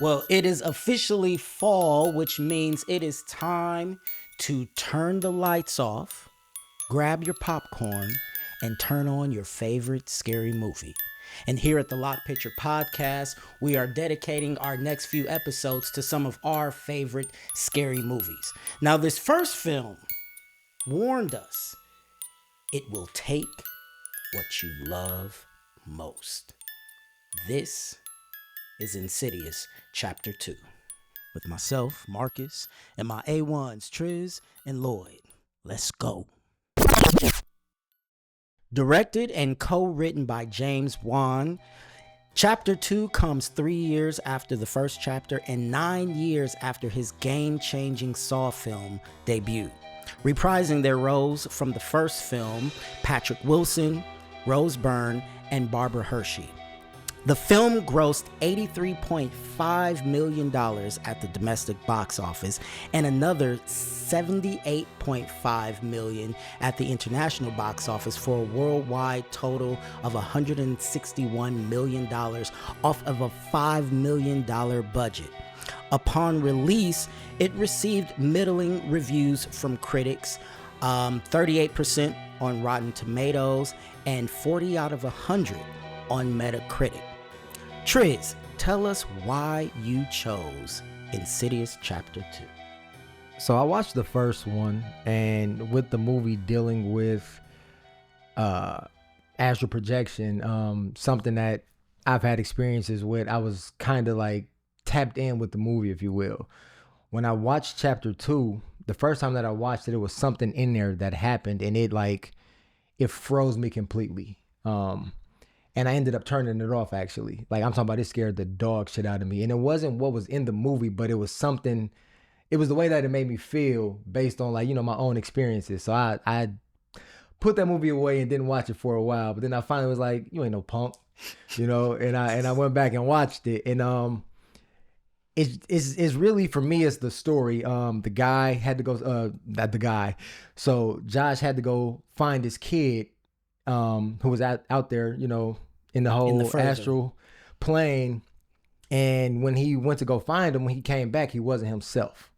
Well, it is officially fall, which means it is time to turn the lights off, grab your popcorn, and turn on your favorite scary movie. And here at the Lock Picture Podcast, we are dedicating our next few episodes to some of our favorite scary movies. Now, this first film warned us it will take what you love most. This is Insidious Chapter 2 with myself, Marques, and my A1s, Triz and Lloyd. Let's go. Directed and co-written by James Wan, Chapter 2 comes 3 years after the first chapter and 9 years after his game-changing Saw film debut. Reprising their roles from the first film, Patrick Wilson, Rose Byrne, and Barbara Hershey. The film grossed $83.5 million at the domestic box office and another $78.5 million at the international box office for a worldwide total of $161 million off of a $5 million budget. Upon release, it received middling reviews from critics, 38% on Rotten Tomatoes and 40 out of 100 on Metacritic. Triz, tell us why you chose Insidious Chapter 2. So I watched the first one, and with the movie dealing with astral projection, something that I've had experiences with, I was kind of like tapped in with the movie, if you will. When I watched Chapter 2, the first time that I watched it, it was something in there that happened, and it froze me completely. And I ended up turning it off, actually. Like, I'm talking about, it scared the dog shit out of me. And it wasn't what was in the movie, but it was something, it was the way that it made me feel based on, my own experiences. So I put that movie away and didn't watch it for a while. But then I finally was like, you ain't no punk, and I went back and watched it. And it's really, for me, it's the story. The guy had to go, not the guy. So Josh had to go find his kid, who was out there, in the whole astral plane. And when he went to go find him, when he came back, he wasn't himself.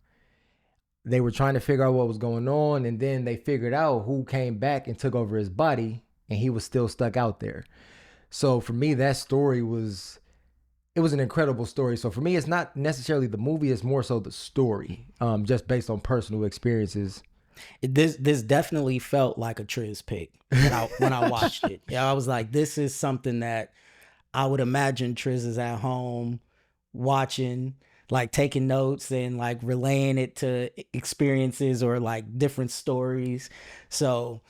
They were trying to figure out what was going on, and then they figured out who came back and took over his body, and he was still stuck out there. So for me, that story was an incredible story. So for me, it's not necessarily the movie, it's more so the story, just based on personal experiences. This definitely felt like a Triz pick when I watched it. Yeah, I was like, this is something that I would imagine Triz is at home watching, like taking notes and like relaying it to experiences or like different stories. So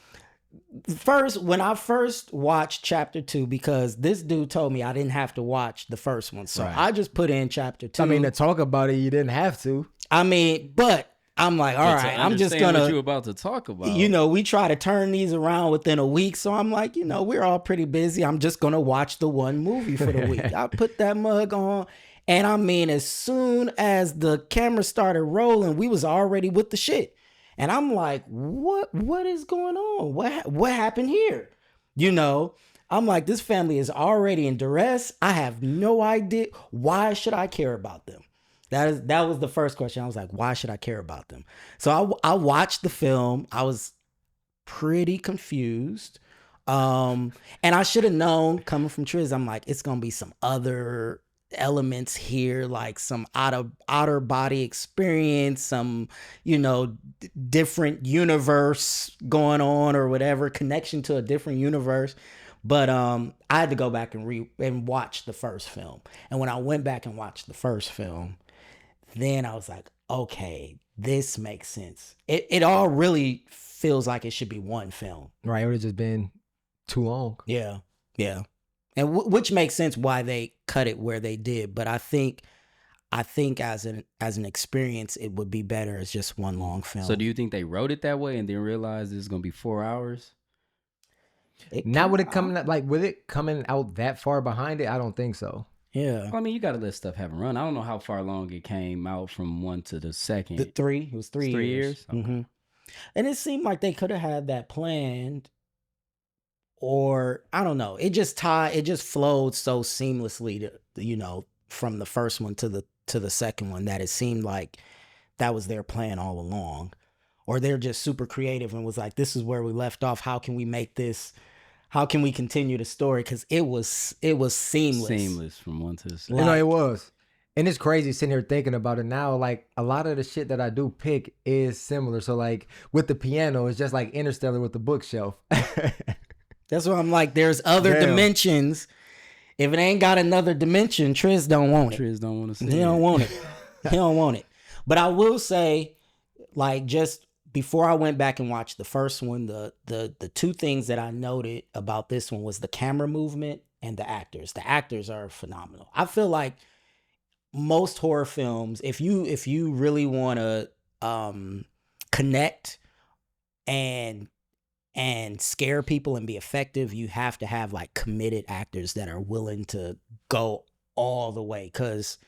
when I first watched Chapter 2, because this dude told me I didn't have to watch the first one. So right. I just put in Chapter 2. I mean, to talk about it, you didn't have to. But I'm like, all right, I'm just gonna. What you about to talk about? We try to turn these around within a week, so I'm like, we're all pretty busy. I'm just gonna watch the one movie for the week. I put that mug on, and I mean, as soon as the camera started rolling, we was already with the shit, and I'm like, what is going on? What happened here? I'm like, this family is already in duress. I have no idea. Why should I care about them? That was the first question. I was like, why should I care about them? So I watched the film. I was pretty confused. And I should have known, coming from Triz, I'm like, it's going to be some other elements here, like some outer body experience, some, different universe going on or whatever, connection to a different universe. But I had to go back and watch the first film. And when I went back and watched the first film, then I was like, okay, this makes sense. It all really feels like it should be one film. Right, it would have just been too long. Yeah. And which makes sense why they cut it where they did. But I think as an experience, it would be better as just one long film. So do you think they wrote it that way and then realized it's going to be 4 hours? Now with it coming out that far behind it, I don't think so. Yeah. Well, I mean, you got to let stuff have a run. I don't know how far along it came out from one to the second. It was 3 years. 3 years? Okay. Mm-hmm. And it seemed like they could have had that planned, or I don't know. It just flowed so seamlessly to, from the first one to the second one that it seemed like that was their plan all along, or they're just super creative and was like, this is where we left off. How can we make this? How can we continue the story? Because it was seamless. Seamless from one to the second. You know, it was. And it's crazy sitting here thinking about it now. Like, a lot of the shit that I do pick is similar. So, like, with the piano, it's just like Interstellar with the bookshelf. That's what I'm like. There's other dimensions. If it ain't got another dimension, Triz don't want it. Triz don't want to see it. He don't want it. He don't want it. But I will say, like, just before I went back and watched the first one, the two things that I noted about this one was the camera movement and the actors. The actors are phenomenal. I feel like most horror films, if you really want to connect and scare people and be effective, you have to have like committed actors that are willing to go all the way. Because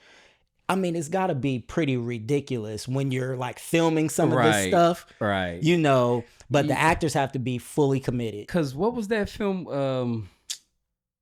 I mean, it's got to be pretty ridiculous when you're like filming some of this stuff, right? You know, but the actors have to be fully committed. Because what was that film?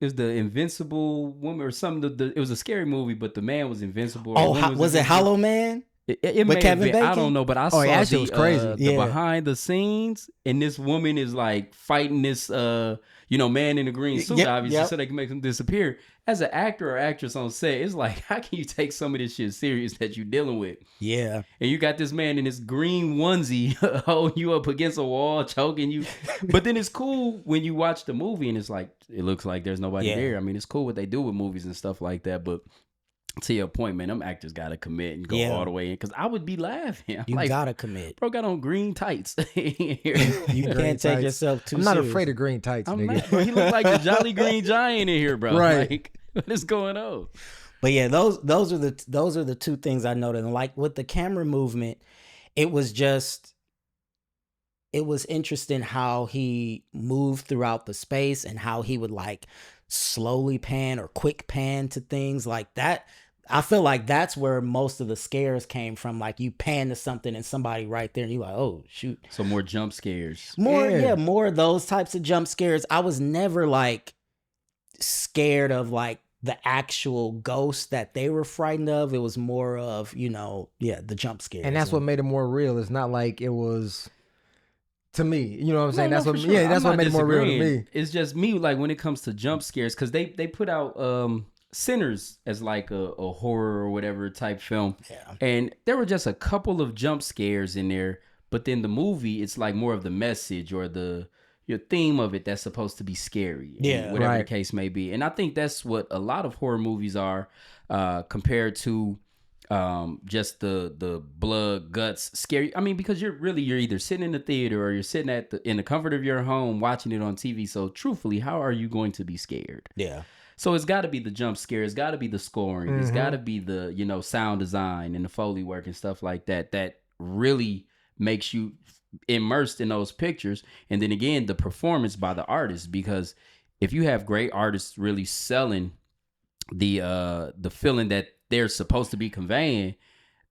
It was the Invincible Woman or something. It was a scary movie, but the man was invincible. Was it Hollow Man? It may Kevin have been. Bacon? I don't know, but I saw it was crazy. The behind the scenes, and this woman is like fighting this, man in a green suit, obviously, so they can make him disappear. As an actor or actress on set, it's like, how can you take some of this shit serious that you're dealing with? Yeah. And you got this man in this green onesie holding you up against a wall, choking you. But then it's cool when you watch the movie and it's like, it looks like there's nobody there. I mean, it's cool what they do with movies and stuff like that, but to your point, man, them actors gotta commit and go all the way in, because I would be laughing. I'm you like, gotta commit. Bro got on green tights. You can't take yourself too I'm serious. not afraid of green tights, I'm nigga. not, bro. He look like the Jolly Green Giant in here, bro. Right. Like, what is going on? But yeah, those are the two things I noted. And like with the camera movement, it was interesting how he moved throughout the space and how he would like slowly pan or quick pan to things like that. I feel like that's where most of the scares came from. Like you pan to something and somebody right there and you're like, oh shoot. So more jump scares. More of those types of jump scares. I was never like scared of like the actual ghost that they were frightened of. It was more of, the jump scares. And that's what made it more real. It's not like it was, to me, you know what I'm saying? That's what sure. that's what made it more real to me. It's just me, like when it comes to jump scares, because they put out Sinners as like a horror or whatever type film. Yeah. And there were just a couple of jump scares in there, but then the movie, it's like more of the message or your theme of it that's supposed to be scary. Whatever the case may be. And I think that's what a lot of horror movies are compared to just the blood, guts, scary. I mean, because you're either sitting in the theater or you're sitting in the comfort of your home watching it on TV. So truthfully, how are you going to be scared? Yeah. So it's got to be the jump scare. It's got to be the scoring. Mm-hmm. It's got to be the, sound design and the Foley work and stuff like that. That really makes you immersed in those pictures. And then again, the performance by the artist, because if you have great artists really selling the feeling that they're supposed to be conveying,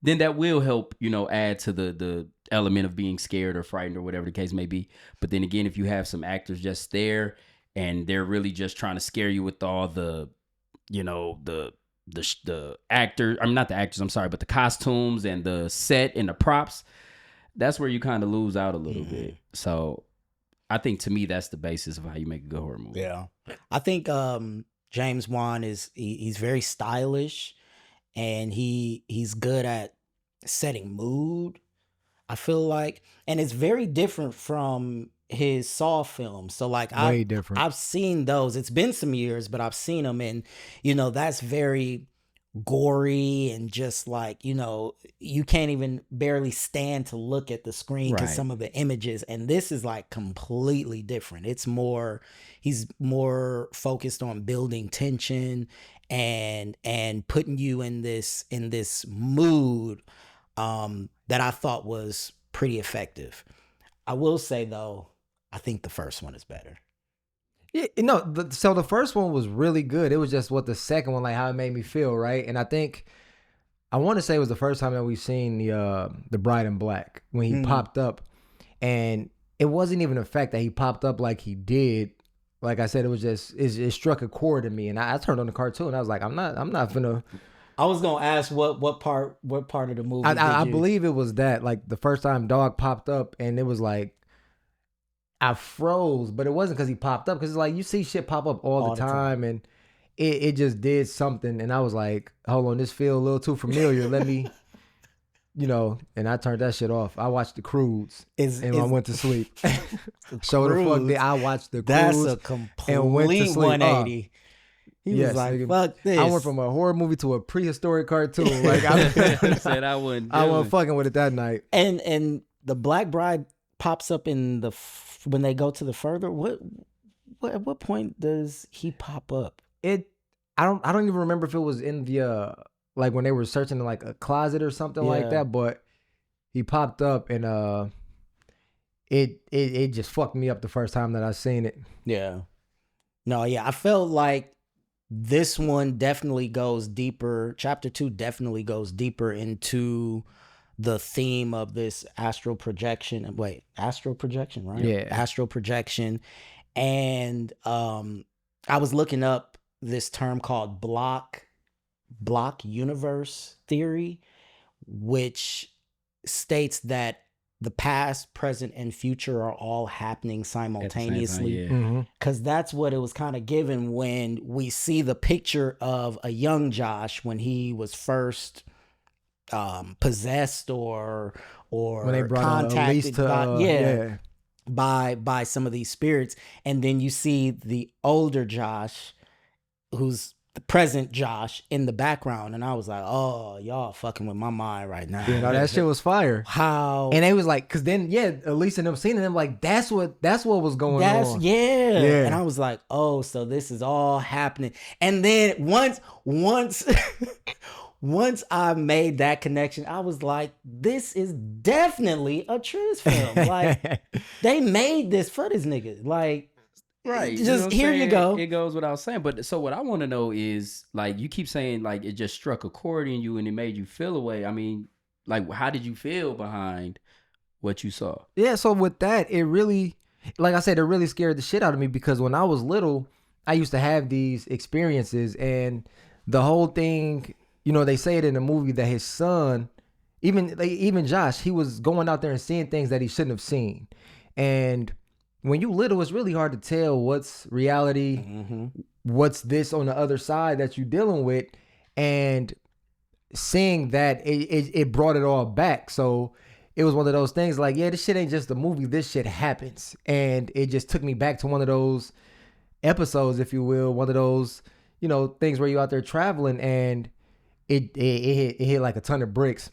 then that will help, add to the element of being scared or frightened or whatever the case may be. But then again, if you have some actors just there and they're really just trying to scare you with all the actors, I'm not the actors, I'm sorry, but the costumes and the set and the props, that's where you kind of lose out a little bit. So I think to me, that's the basis of how you make a good horror movie. Yeah. I think James Wan he's very stylish and he's good at setting mood, I feel like. And it's very different from his Saw films. So like I've seen those. It's been some years, but I've seen them, and that's very gory and just like, you can't even barely stand to look at the screen because some of the images, and this is like completely different. He's more focused on building tension and putting you in this mood that I thought was pretty effective. I will say though, I think the first one is better. Yeah, so the first one was really good. It was just what the second one, like how it made me feel, right? And I want to say it was the first time that we've seen the Bride in Black when he popped up, and it wasn't even the fact that he popped up like he did. Like I said, it was just it struck a chord in me, and I turned on the cartoon. I was like, I'm not finna I was gonna ask what part of the movie I did you? believe it was that, like, the first time dog popped up, and it was like I froze, but it wasn't because he popped up, because it's like you see shit pop up all the time, and it just did something, and I was like, hold on, this feel a little too familiar. Let me, and I turned that shit off. I watched The Croods, and I went to sleep. So the fuck did I watch The Croods? That's a complete and went to sleep. 180. He was like, nigga, fuck this. I went from a horror movie to a prehistoric cartoon. Like I said I wasn't fucking with it that night. And the Black Bride pops up in when they go to the further. At what point does he pop up? I don't even remember if it was in the like when they were searching in like a closet or something like that, but he popped up, and it just fucked me up the first time that I seen it. Yeah. No, yeah. I felt like this one definitely goes deeper. Chapter 2 definitely goes deeper into the theme of this astral projection. Astral projection, right? Yeah. Astral projection. And I was looking up this term called block universe theory, which states that the past, present, and future are all happening simultaneously. Because that's what it was kind of given when we see the picture of a young Josh when he was first possessed or when they brought contacted to, by some of these spirits. And then you see the older Josh, who's the present Josh, in the background, and I was like, "Oh, y'all fucking with my mind right now." That shit was fire. How? And they was like, because then Elise and them seeing them like that's what was going on. Yeah. And I was like, "Oh, so this is all happening." And then once once I made that connection, I was like, "This is definitely a Triz film. Like they made this for this nigga. Like." Right. Just here you go. It goes without saying. But so what I want to know is, like, you keep saying like it just struck a chord in you and it made you feel away. I mean, like, how did you feel behind what you saw? Yeah, so with that, it really, like I said, it really scared the shit out of me, because when I was little, I used to have these experiences, and the whole thing, they say it in the movie that his son, even Josh, he was going out there and seeing things that he shouldn't have seen. And when you little, it's really hard to tell what's reality, what's this on the other side that you're dealing with. And seeing that, it brought it all back. So it was one of those things like, yeah, this shit ain't just a movie. This shit happens. And it just took me back to one of those episodes, if you will, one of those, things where you're out there traveling, and it hit like a ton of bricks.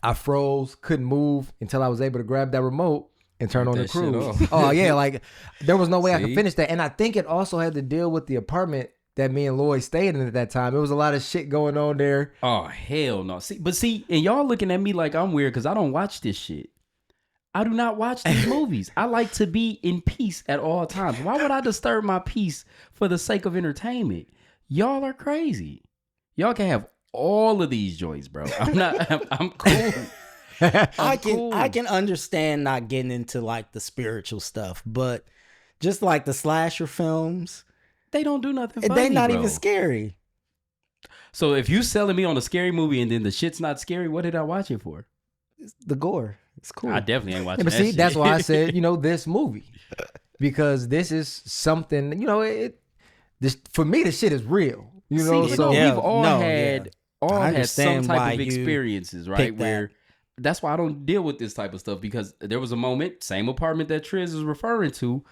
I froze, couldn't move until I was able to grab that remote and turn on the cruise. Oh yeah, like there was no way I could finish that. And I think it also had to deal with the apartment that me and Lloyd stayed in at that time. It was a lot of shit going on there. Oh hell no. See, and y'all looking at me like I'm weird because I don't watch this shit. I do not watch these movies. I like to be in peace at all times. Why would I disturb my peace for the sake of entertainment? Y'all are crazy. Y'all can have all of these joints, bro. I'm cool. I can understand not getting into like the spiritual stuff, but just like the slasher films, they don't do nothing funny, they're not even scary. So if you selling me on a scary movie and then the shit's not scary, what did I watch it for? It's the gore. It's cool. I definitely ain't watching but that see, shit. That's why I said, this movie. Because this is something, for me, the shit is real. We've all had some type of experiences, right? Where that's why I don't deal with this type of stuff, because there was a moment, same apartment that Triz is referring to,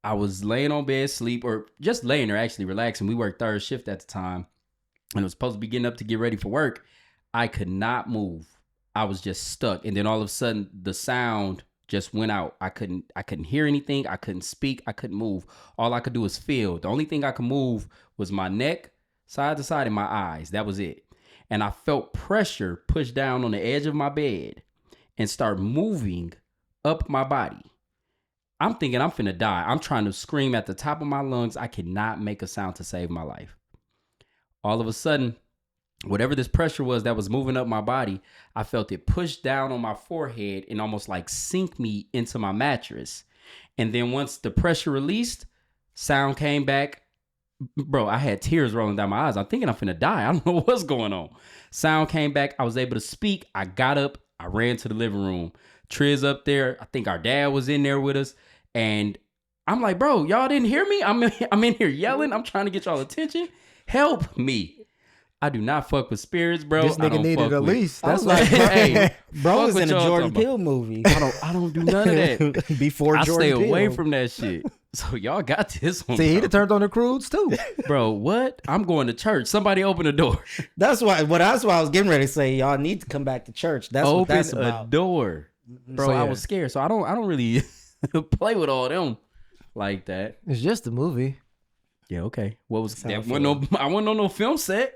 I was laying on bed, sleep, or just laying there actually relaxing. We worked third shift at the time, and I was supposed to be getting up to get ready for work. I could not move. I was just stuck. And then all of a sudden the sound just went out. I couldn't hear anything. I couldn't speak. I couldn't move. All I could do was feel. The only thing I could move was my neck, side to side, and my eyes. That was it. And I felt pressure push down on the edge of my bed and start moving up my body. I'm thinking I'm finna die. I'm trying to scream at the top of my lungs. I cannot make a sound to save my life. All of a sudden, whatever this pressure was that was moving up my body, I felt it push down on my forehead and almost like sink me into my mattress. And then once the pressure released, sound came back, bro, I had tears rolling down my eyes. I'm thinking I'm finna die. I don't know what's going on. Sound came back. I was able to speak. I got up. I ran to the living room. Triz up there. I think our dad was in there with us. And I'm like, bro, y'all didn't hear me? I'm in here yelling. I'm trying to get y'all attention. Help me. I do not fuck with spirits, bro. This nigga needed a leash. That's That's like, like, hey, bro was fuck in a what y'all Jordan talking Peele movie. I don't do none of that. Before I Jordan stay away Peele. from that shit. So y'all got this one. see, he'd bro. have turned on the crudes too. Bro, what? I'm going to church. Somebody open the door. That's why I was getting ready to say. Y'all need to come back to church. That's what Open that's a about. door. Bro, So, I yeah. was scared. So I don't really play with all them like that. It's just a movie. Yeah, okay. What was that? Sound I wasn't on no film set.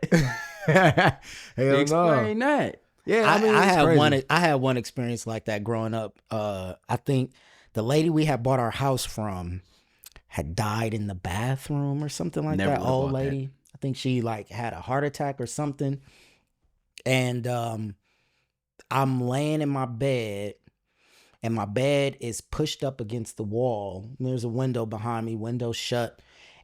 Hell no. Explain that. Yeah, I mean, I it's had crazy. I had one experience like that growing up. I think the lady we had bought our house from had died in the bathroom or something like Never that. would've Old bought that. lady. I think she like had a heart attack or something. And I'm laying in my bed, and my bed is pushed up against the wall. There's a window behind me, window shut,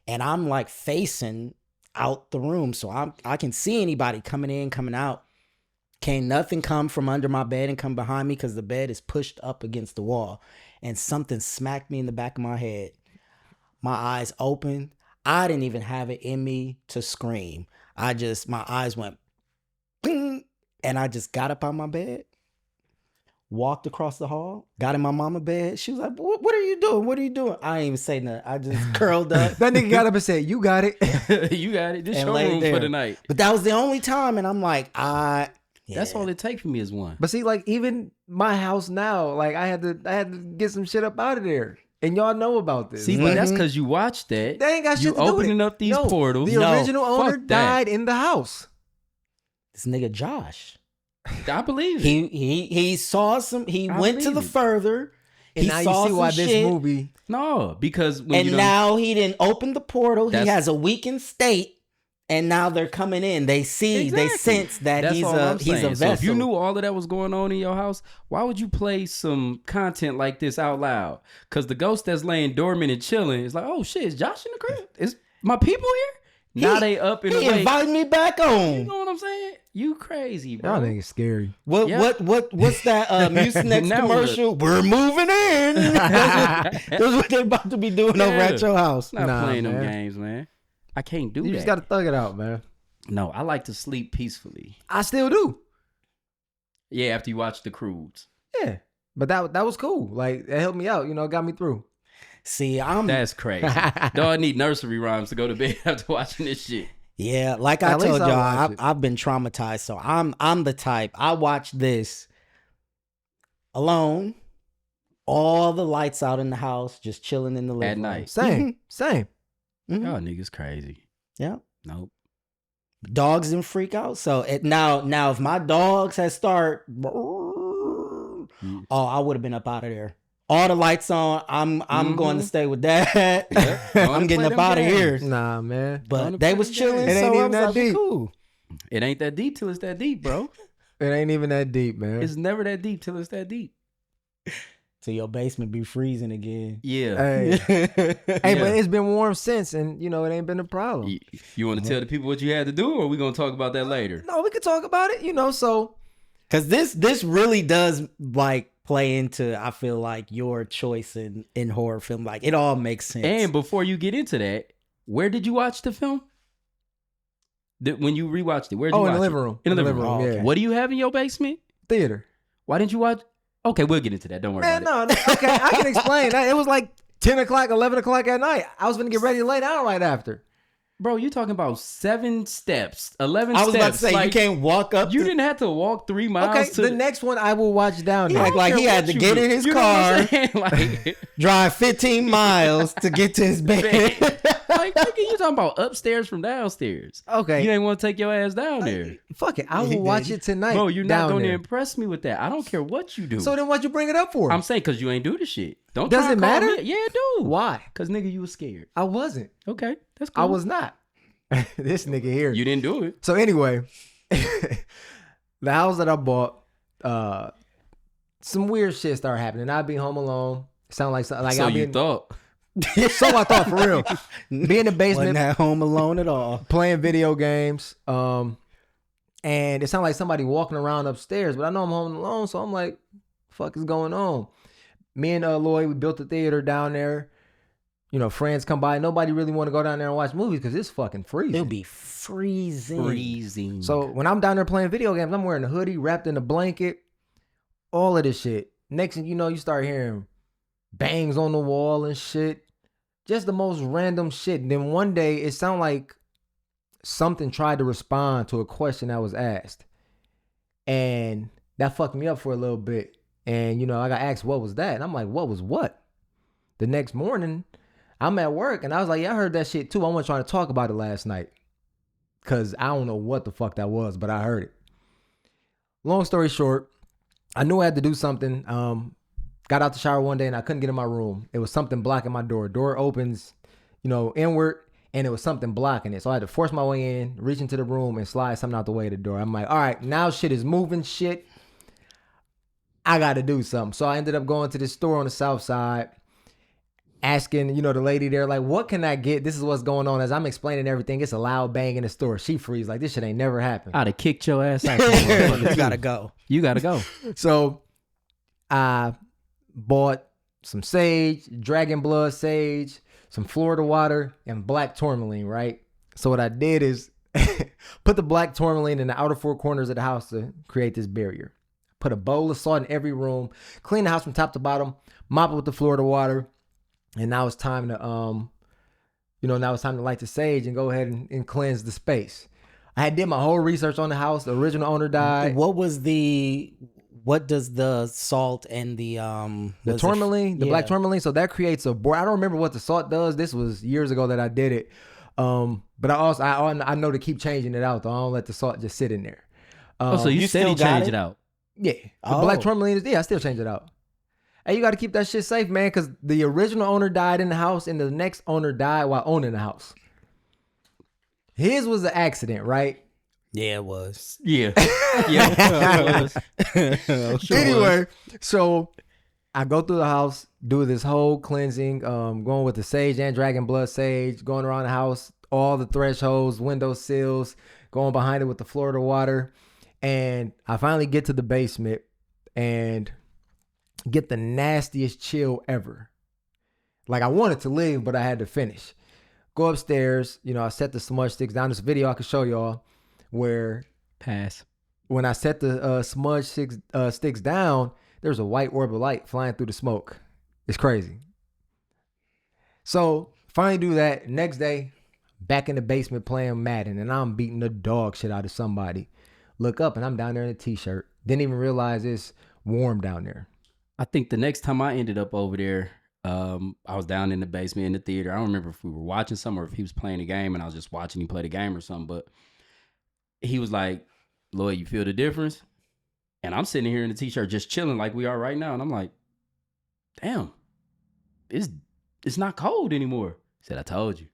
and I'm like facing out the room, so I can see anybody coming in, coming out. Can't nothing come from under my bed and come behind me because the bed is pushed up against the wall. And something smacked me in the back of my head. My eyes opened. I didn't even have it in me to scream. My eyes went, bing, and I just got up out my bed, walked across the hall, got in my mama bed. She was like, what are you doing? What are you doing? I ain't even say nothing. I just curled up. That nigga got up and said, "You got it." You got it. This And your laid room there. for the night. But that was the only time. And I'm like, That's yeah. all it takes for me is one. But see, like even my house now, like I had to get some shit up out of there, and y'all know about this. See, Like, but that's because you watched that. they ain't got shit You to do with opening it. up these No, portals. The No, original owner fuck that. died in the house. This nigga Josh. I believe it. He saw some. He I went to the believe it. further. And He now saw you see some why shit, this movie. No, because when and you now he didn't open the portal. He That's- has a weakened state, and now they're coming in. They see, they Exactly. sense that That's he's all a I'm he's a saying. vessel. So if you knew all of that was going on in your house, why would you play some content like this out loud? Because the ghost that's laying dormant and chilling is like, oh shit, is Josh in the crib? Is my people here? Now they up and he awake. invited me back You on. know what I'm saying? You crazy, bro. Y'all think it's scary. What's that Mucinex Now commercial? We're moving in. That's what they about to be doing over at your house. Not Nah, playing them man. games, man. I can't do You that. just gotta thug it out, man. No, I like to sleep peacefully. I still do. Yeah, after you watch The Crudes. Yeah, but that was cool. Like it helped me out. You know, got me through. See, I'm That's crazy. Dog need nursery rhymes to go to bed after watching this shit. yeah, like I At least told I'll y'all, watch it. I've been traumatized. So I'm the type. I watch this alone, all the lights out in the house, just chilling in the living room. night. Same, same. Mhm. Y'all niggas crazy. Yeah. Nope. Dogs didn't freak out. So now if my dogs had start, oh, I would have been up out of there. All the lights on. I'm going to stay with that. I'm getting up out of here. Nah, man. But they was chilling. It ain't so I even was that like, we deep. cool. It ain't that deep till it's that deep, bro. It ain't even that deep, man. It's never that deep till it's that deep. So your basement be freezing again. Yeah. Hey, hey, Yeah. but it's been warm since, and you know it ain't been a problem. You want to tell the people what you had to do, or we gonna talk about that later? No, we could talk about it. You know, so Cause this really does like play into, I feel like, your choice in horror film. Like it all makes sense. And before you get into that, where did you watch the film? When you rewatched it, where did you watch in the it? living room. In the living room. Oh, yeah. okay. What do you have in your basement? Theater. Why didn't you watch? Okay, we'll get into that. Don't worry Man, about it. no, okay, I can explain. It was like 10 o'clock, 11 o'clock at night. I was gonna get ready to lay down right after. Bro, you talking about 7 steps, 11 I was steps. about to say, you can't walk up. You didn't have to walk 3 miles. Okay, to the next one I will watch down He there. act like he had to get in his car, Like, drive 15 miles to get to his bed. like, nigga, you talking about upstairs from downstairs. Okay, You ain't want to take your ass down there. fuck it. I will watch it tonight. Bro, you're not down going to there. impress me with that. I don't care what you do. So then, what you bring it up for? I'm saying because you ain't do the shit. Don't Does try it to call matter? me- Yeah, it do. Why? Because, nigga, you was scared. I wasn't. Okay, that's cool. I was not. This nigga here. You didn't do it. So anyway, the house that I bought, some weird shit started happening. I'd be home alone. Sound like something. Like So I'd be you in- thought. So I thought, for real. Be in the basement. Wasn't at home alone at all. Playing video games. And it sounded like somebody walking around upstairs, but I know I'm home alone, so I'm like, fuck is going on? Me and Lloyd, we built a theater down there. You know, friends come by. Nobody really want to go down there and watch movies because it's fucking freezing. It'll be freezing. So when I'm down there playing video games, I'm wearing a hoodie, wrapped in a blanket, all of this shit. Next thing you know, you start hearing bangs on the wall and shit. Just the most random shit. And then one day, it sounded like something tried to respond to a question that was asked. And that fucked me up for a little bit. And, you know, I got asked, what was that? And I'm like, what was what? The next morning, I'm at work, and I was like, yeah, I heard that shit too. I wasn't trying to talk about it last night. Because I don't know what the fuck that was, but I heard it. Long story short, I knew I had to do something. Got out the shower one day and I couldn't get in my room. It was something blocking my door. Door opens, you know, inward, and it was something blocking it. So I had to force my way in, reach into the room, and slide something out the way of the door. I'm like, all right, now shit is moving shit. I got to do something. So I ended up going to this store on the south side, asking, you know, the lady there, like, what can I get? This is what's going on. As I'm explaining everything, it's a loud bang in the store. She freezes like, this shit ain't never happened. I'd have kicked your ass out. You gotta go. You gotta go. So I bought some sage, dragon blood sage, some Florida water, and black tourmaline, right? So what I did is put the black tourmaline in the outer four corners of the house to create this barrier. Put a bowl of salt in every room, clean the house from top to bottom, mop it with the Florida water, and now it's time to light the sage and go ahead and cleanse the space. I had did my whole research on the house. The original owner died. What does the salt and the tourmaline, black tourmaline, so that creates a board. I don't remember what the salt does. This was years ago that I did it. But I know to keep changing it out though. I don't let the salt just sit in there. So you still change it out? Yeah. The black tourmaline I still change it out. Hey, you got to keep that shit safe, man, because the original owner died in the house and the next owner died while owning the house. His was an accident, right? Yeah, it was. Yeah. Yeah, it was. Sure anyway, so I go through the house, do this whole cleansing, going with the sage and dragon blood sage, going around the house, all the thresholds, window sills, going behind it with the Florida water. And I finally get to the basement and get the nastiest chill ever. Like I wanted to leave, but I had to finish. Go upstairs, you know, I set the smudge sticks down. This video I could show y'all where when I set the smudge sticks down, there's a white orb of light flying through the smoke. It's crazy. So finally do that. Next day, back in the basement playing Madden, and I'm beating the dog shit out of somebody. Look up and I'm down there in a t-shirt. Didn't even realize it's warm down there. I think the next time I ended up over there, I was down in the basement in the theater. I don't remember if we were watching something or if he was playing a game and I was just watching him play the game or something. But he was like, Lloyd, you feel the difference? And I'm sitting here in the t-shirt just chilling like we are right now. And I'm like, damn, it's not cold anymore. He said, I told you.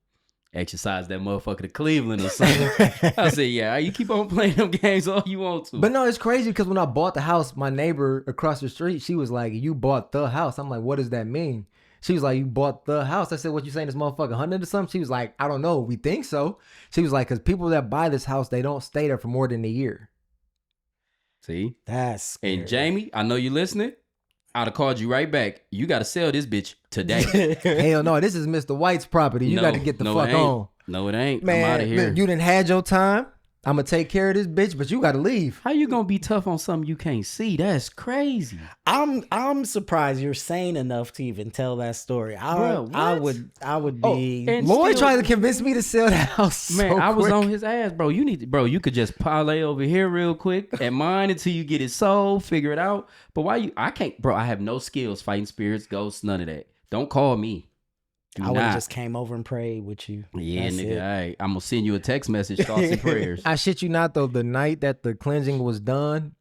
Exercise that motherfucker to Cleveland or something. I said, yeah, you keep on playing them games all you want to. But no, it's crazy because when I bought the house, my neighbor across the street, she was like, you bought the house. I'm like, what does that mean? She was like, you bought the house. I said, what you saying, this motherfucker 100 or something? She was like, I don't know. We think so. She was like, because people that buy this house, they don't stay there for more than a year. See? That's scary. And Jamie, I know you listening. I'd have called you right back. You got to sell this bitch today. Hell no, this is Mr. White's property. You got to get the fuck on. No, it ain't. Man, I'm out of here. You done had your time. I'm going to take care of this bitch, but you got to leave. How you going to be tough on something you can't see? That's crazy. I'm surprised you're sane enough to even tell that story. I would be. And Lloyd tried to convince me to sell the house. Man, I was quick. on his ass, bro. You could just parlay over here real quick at mine until you get it sold, figure it out. But I can't, bro. I have no skills fighting spirits, ghosts, none of that. Don't call me. I would have just came over and prayed with you. Yeah, That's nigga. it. All right. I'm going to send you a text message, thoughts and prayers. I shit you not, though. The night that the cleansing was done,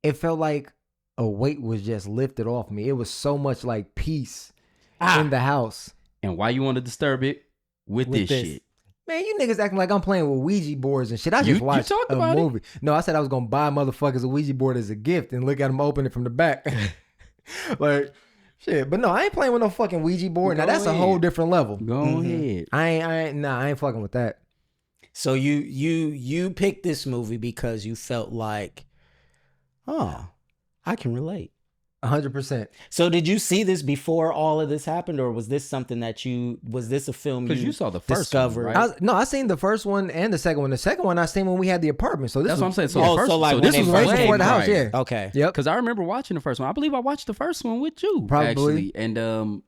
it felt like a weight was just lifted off me. It was so much like peace in the house. And why you want to disturb it with this shit? Man, you niggas acting like I'm playing with Ouija boards and shit. I just watched a movie. No, I said I was going to buy motherfuckers a Ouija board as a gift and look at them open it from the back. Like, Shit, but no, I ain't playing with no fucking Ouija board. Now Go that's a ahead. whole different level. Go ahead. I ain't fucking with that. So you picked this movie because you felt like, oh, I can relate. 100%. So did you see this before all of this happened, or was this something that was this a film Because you saw the first discovered? one, right? I seen the first one and the second one. The second one I seen when we had the apartment. So this That's was, what I'm saying. So, Oh, the first, so like so when this they was first way before the house, prior. yeah. Okay. Yep. Because I remember watching the first one. I believe I watched the first one with you, Probably. actually. And I'm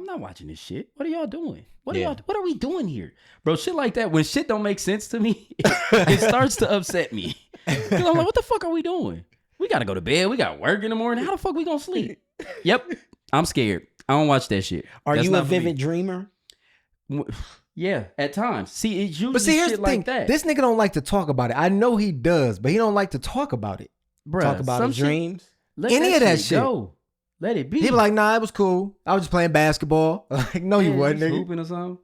not watching this shit. What are y'all doing? What are we doing here, bro? Shit like that. When shit don't make sense to me, it starts to upset me. 'Cause I'm like, what the fuck are we doing? We gotta go to bed. We got work in the morning. How the fuck we gonna sleep? Yep, I'm scared. I don't watch that shit. Are That's you a not for me. vivid dreamer? Yeah, at times. See, it's usually But see, here's shit the thing. like that. This nigga don't like to talk about it. I know he does, but he don't like to talk about it. Bruh, Talk about some his shit- dreams. Let Any of that shit. go. Let it be. He be like, nah, it was cool. I was just playing basketball. Like, no, you Yeah, wasn't, just nigga. hooping or something.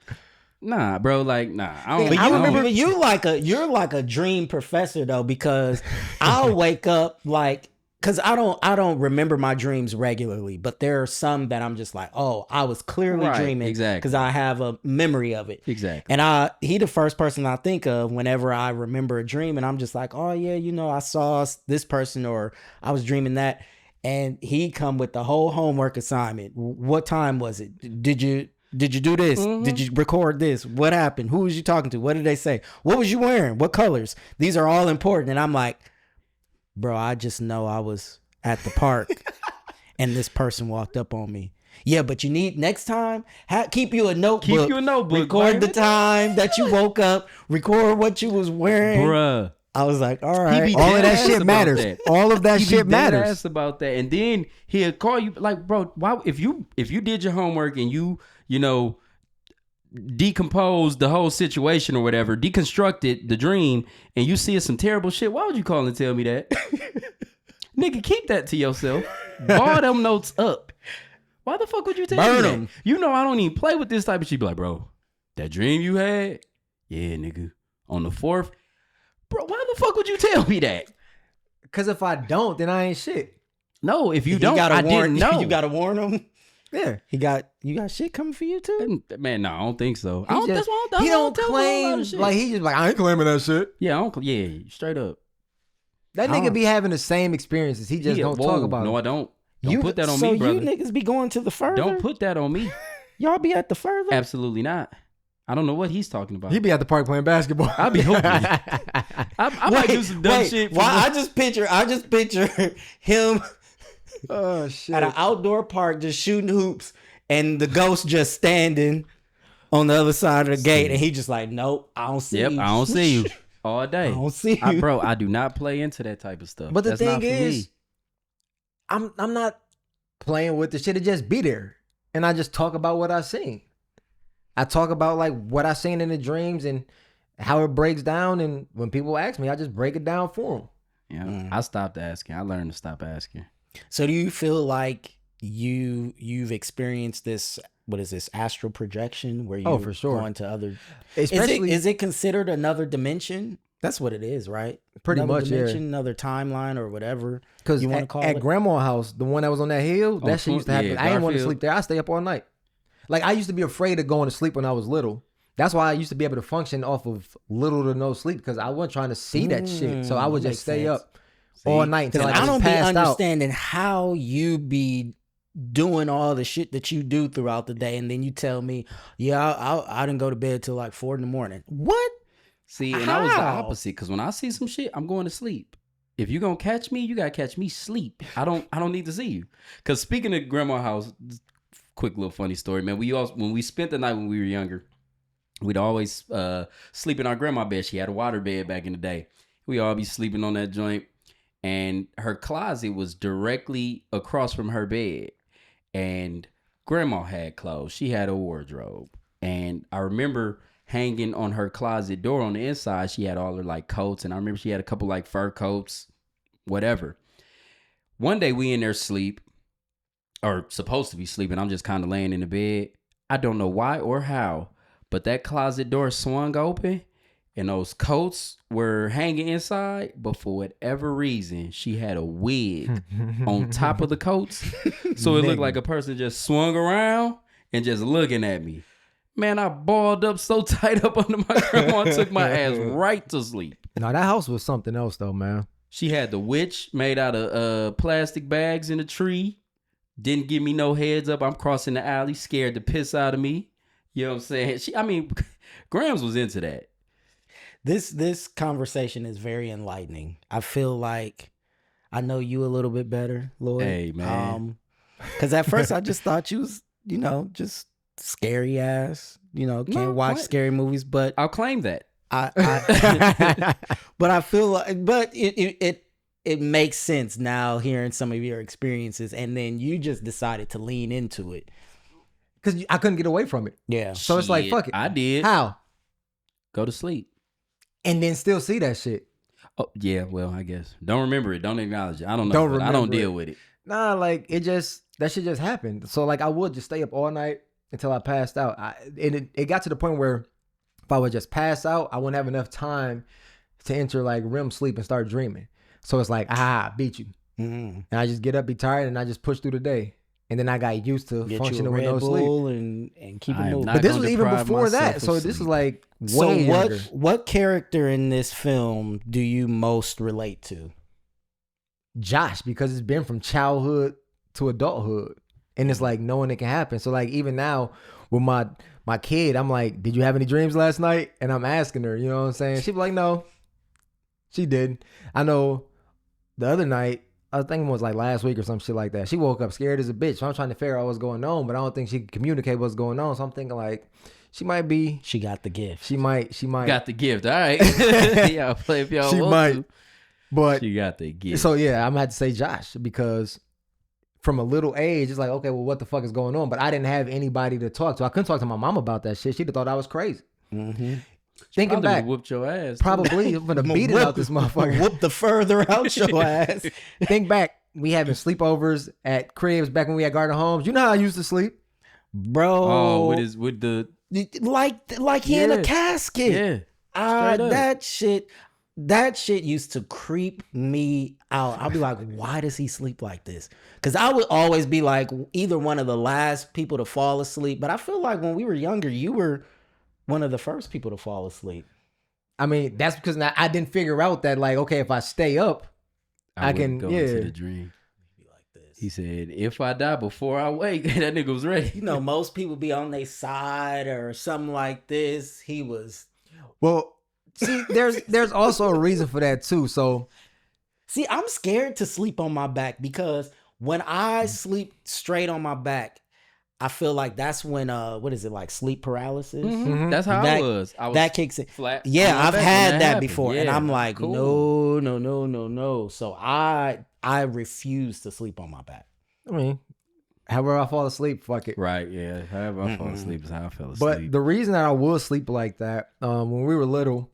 Nah, bro. Like, nah. I don't. But I you remember- remember you're like a dream professor though, because I'll wake up like, because I don't remember my dreams regularly, but there are some that I'm just like, oh, I was clearly Right, dreaming, exactly. because I have a memory of it. Exactly. And he the first person I think of whenever I remember a dream, and I'm just like, oh yeah, I saw this person, or I was dreaming that, and he come with the whole homework assignment. What time was it? Did you do this? Mm-hmm. Did you record this? What happened? Who was you talking to? What did they say? What was you wearing? What colors? These are all important. And I'm like, bro, I just know I was at the park and this person walked up on me. Yeah, but you need next time, keep you a notebook. Keep you a notebook, Record baby. the time that you woke up. Record what you was wearing. Bruh. I was like, all right. be All of dead that ass shit about matters. that. All of that He shit be dead matters. ass about that, and then he'll call you like, bro, why? If you did your homework and you decomposed the whole situation or whatever, deconstructed the dream, and you see some terrible shit, why would you call and tell me that? Nigga, keep that to yourself. Ball them notes up. Why the fuck would you tell me Burn that? 'em. You know I don't even play with this type of shit. Be like, bro, that dream you had, yeah, nigga, on the 4th. Bro, why the fuck would you tell me that? Because if I don't, then I ain't shit. No, if you You don't, gotta I warn, didn't know. You gotta warn him. Yeah. You got shit coming for you too. Man, no, I don't think so. He That's why I he don't tell him a whole lot claim, of shit. like, he just like, I ain't claiming that shit. Yeah, I don't. Yeah, straight up. That I nigga don't- be having the same experiences. He just don't talk about No, it. I don't. Don't put that on so me, brother. you niggas be going to the further. Don't put that on me. Y'all be at the further. Absolutely not. I don't know what he's talking about. He be at the park playing basketball. I be hoping. I might do some dumb shit. For Why? I just picture him Oh, shit. at an outdoor park just shooting hoops, and the ghost just standing on the other side of the gate, and he just like, nope, I don't see Yep, you. I don't see you all day. I don't see you. Bro, I do not play into that type of stuff. But the That's thing not for is, me. I'm not playing with the shit. It just be there. And I just talk about what I seen. I talk about like what I seen in the dreams and how it breaks down. And when people ask me, I just break it down for them. Yeah, I stopped asking. I learned to stop asking. So do you feel like you've experienced this? What is this, astral projection, where you Oh, for sure. go into other? Especially, Is it considered another dimension? That's what it is, right? Pretty Another much, yeah. dimension, another timeline, or whatever because you want to at, call at it. Grandma's house, the one that was on that hill, Oh, that shit used to happen. yeah, I didn't want to Garfield. sleep there. I stay up all night. Like, I used to be afraid of going to sleep when I was little. That's why I used to be able to function off of little to no sleep, because I wasn't trying to see that shit. So I would makes just stay sense. up all night until I Because I just don't be passed out. understanding how you be doing all the shit that you do throughout the day, and then you tell me, yeah, I didn't go to bed till like 4 a.m. What? See, and I was the How? opposite, because when I see some shit, I'm going to sleep. If you gonna catch me, you gotta catch me sleep. I don't need to see you. Because speaking of Grandma's house, quick little funny story, man. When we spent the night when we were younger, we'd always sleep in our grandma bed. She had a water bed back in the day. We all be sleeping on that joint, and her closet was directly across from her bed. And Grandma had clothes. She had a wardrobe, and I remember hanging on her closet door on the inside, she had all her like coats, and I remember she had a couple like fur coats, whatever. One day we in there sleep, or supposed to be sleeping. I'm just kind of laying in the bed. I don't know why or how, but that closet door swung open, and those coats were hanging inside, but for whatever reason, she had a wig on top of the coats. So it looked like a person just swung around and just looking at me. Man, I balled up so tight up under my grandma and took my ass right to sleep. No, that house was something else though, man. She had the witch made out of plastic bags in a tree. Didn't give me no heads up. I'm crossing the alley, scared the piss out of me. You know what I'm saying? Grams was into that. This conversation is very enlightening. I feel like I know you a little bit better, Lloyd. Hey, man. Because at first I just thought you was, just scary ass. Can't watch scary movies, but I'll claim that. But I feel like, but it makes sense now hearing some of your experiences, and then you just decided to lean into it because I couldn't get away from it. Yeah. So it's like, fuck it. I did. How? Go to sleep. And then still see that shit. Oh yeah, well I guess don't remember it, don't acknowledge it. I don't know. I don't deal with it. Nah, like that shit just happened. So like I would just stay up all night until I passed out. It got to the point where if I would just pass out, I wouldn't have enough time to enter like REM sleep and start dreaming. So it's like, I beat you. Mm-hmm. And I just get up, be tired, and I just push through the day. And then I got used to functioning with no sleep. And keep it moving. But this was even before that. So this is like way younger. What character in this film do you most relate to? Josh, because it's been from childhood to adulthood. And it's like knowing it can happen. So like even now with my kid, I'm like, did you have any dreams last night? And I'm asking her, you know what I'm saying? She'd be like, no, she didn't. I know the other night, I think it was like last week or some shit like that. She woke up scared as a bitch. So I'm trying to figure out what's going on, but I don't think she can communicate what's going on. So I'm thinking like, she got the gift. She might got the gift. All right. Yeah, play if y'all she want might, to. but she got the gift. So yeah, I'm gonna have to say Josh because from a little age, it's like, okay, well, what the fuck is going on? But I didn't have anybody to talk to. I couldn't talk to my mom about that shit. She'd have thought I was crazy. Mm-hmm. Thinking back, whooped your ass. Probably, I'm gonna beat it out this motherfucker. Whoop the further out your ass. Think back, we having sleepovers at cribs back when we had garden homes. You know how I used to sleep, bro. Oh, with the like he in a casket. Yeah, that shit used to creep me out. I'll be like, why does he sleep like this? Because I would always be like either one of the last people to fall asleep. But I feel like when we were younger, you were one of the first people to fall asleep. I mean, that's because I didn't figure out that like, okay, if I stay up, I can go into the dream. Be like this. He said, if I die before I wake, that nigga was ready. Most people be on their side or something like this. He was. Well, see, there's also a reason for that too. So, see, I'm scared to sleep on my back because when I sleep straight on my back, I feel like that's when what is it, like sleep paralysis? Mm-hmm. That's how I was that kicks in. Flat. Yeah, I've had that before, yeah, and I'm like, cool. no. So I refuse to sleep on my back. I mean, however I fall asleep, fuck it. Right? Yeah. However I fall asleep is how I fell asleep. But the reason that I would sleep like that, when we were little,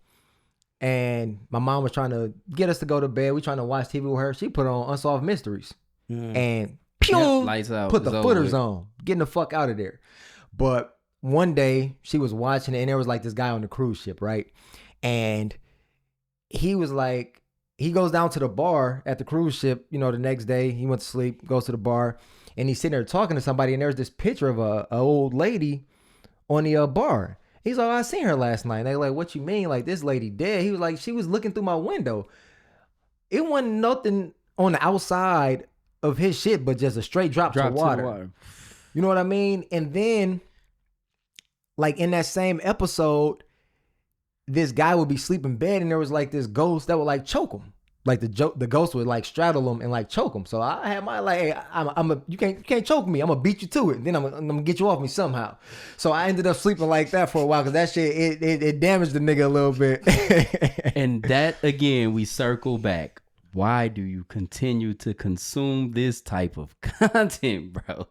and my mom was trying to get us to go to bed, we trying to watch TV with her. She put on Unsolved Mysteries, and pew, lights out. Put the footers on, getting the fuck out of there. But one day she was watching it, and there was like this guy on the cruise ship, right? And he was like, he goes down to the bar at the cruise ship. The next day he went to sleep, goes to the bar, and he's sitting there talking to somebody, and there's this picture of a old lady on the bar. He's like, I seen her last night. And they like, what you mean? Like, this lady dead? He was like, she was looking through my window. It wasn't nothing on the outside of his shit, but just a straight drop to the water. You know what I mean? And then, like in that same episode, this guy would be sleeping in bed, and there was like this ghost that would like choke him. Like the ghost would like straddle him and like choke him. So I had my like, hey, you can't choke me. I'm gonna beat you to it. And then I'm gonna get you off me somehow. So I ended up sleeping like that for a while because that shit it damaged the nigga a little bit. And that again, we circle back. Why do you continue to consume this type of content, bro?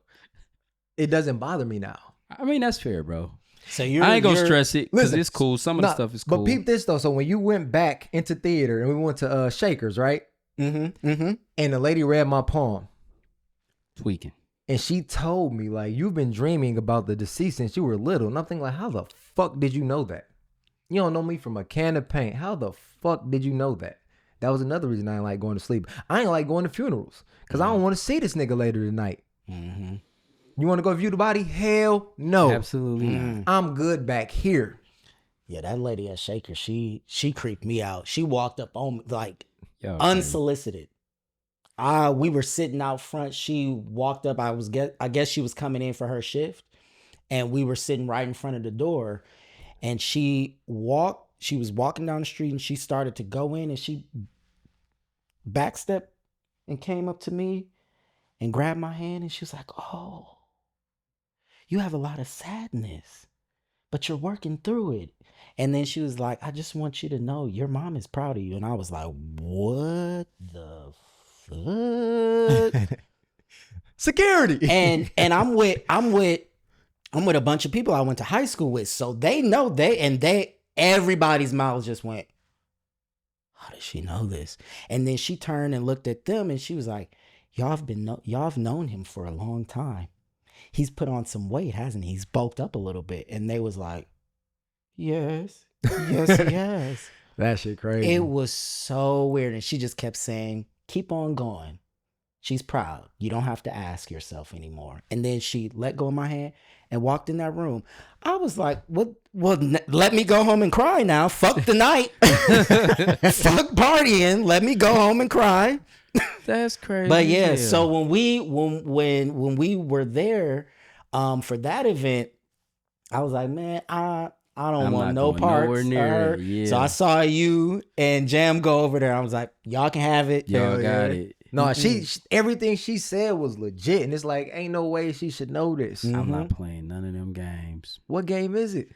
It doesn't bother me now. I mean, that's fair, bro. So I ain't gonna stress it because it's cool. Some of the stuff is cool. But peep this though. So when you went back into theater and we went to Shakers, right? And the lady read my palm. Tweaking. And she told me, like, you've been dreaming about the deceased since you were little. And I'm thinking, like, how the fuck did you know that? You don't know me from a can of paint. How the fuck did you know that? That was another reason I ain't like going to sleep. I ain't like going to funerals because I don't want to see this nigga later tonight. Mm-hmm. You want to go view the body? Hell no. Absolutely not. I'm good back here. Yeah, that lady at Shaker, she creeped me out. She walked up on me like Yo, unsolicited. We were sitting out front. She walked up. I guess she was coming in for her shift, and we were sitting right in front of the door. And she was walking down the street, and she started to go in, and she backstepped and came up to me and grabbed my hand, and she was like, "Oh, you have a lot of sadness, but you're working through it." And then she was like, "I just want you to know your mom is proud of you." And I was like, "What the fuck?" Security. And I'm with a bunch of people I went to high school with, so they know everybody's mouths just went, "How does she know this?" And then she turned and looked at them, and she was like, y'all have known him for a long time. He's put on some weight, hasn't he? He's bulked up a little bit." And they was like, yes, yes. That shit crazy. It was so weird. And she just kept saying, "Keep on going. She's proud. You don't have to ask yourself anymore." And then she let go of my hand and walked in that room. I was like, "What? Well, let me go home and cry now. Fuck the night. Fuck partying. Let me go home and cry." That's crazy. But yeah, so when we were there for that event, I was like, "Man, I don't want no parts." Near it. Yeah. So I saw you and Jam go over there. I was like, "Y'all can have it." Y'all got it. No, she everything she said was legit, and it's like ain't no way she should know this. I'm not playing none of them games. What game is it?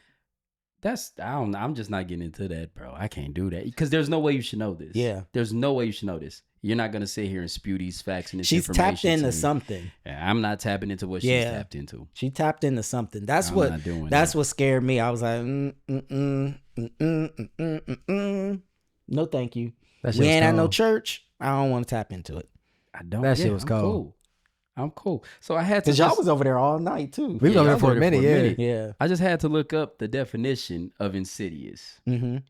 I'm just not getting into that, bro. I can't do that because there's no way you should know this. Yeah, there's no way you should know this. You're not gonna sit here and spew these facts and this she's information. She's tapped into to something. Yeah, I'm not tapping into what she's tapped into. She tapped into something. That's I'm what. not doing that's that. what scared me. I was like, no, thank you. We ain't at no church. I don't want to tap into it. I don't. That shit was I'm cold. Cool. I'm cool. So I had to. Because y'all was over there all night too. We was over there for a minute. Yeah. I just had to look up the definition of insidious,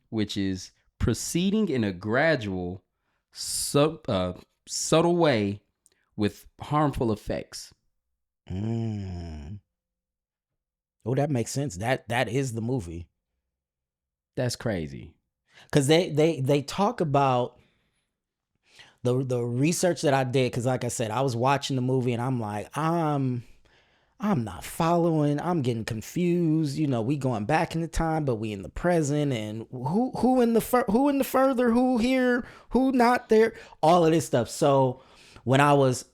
which is proceeding in a gradual, subtle way with harmful effects. Oh, that makes sense. That is the movie. That's crazy. Because they talk about the research that I did. Because like I said, I was watching the movie and I'm like, I'm not following. I'm getting confused. You know, we going back in the time, but we in the present. And who in the further, who here, who not there, all of this stuff. So when I was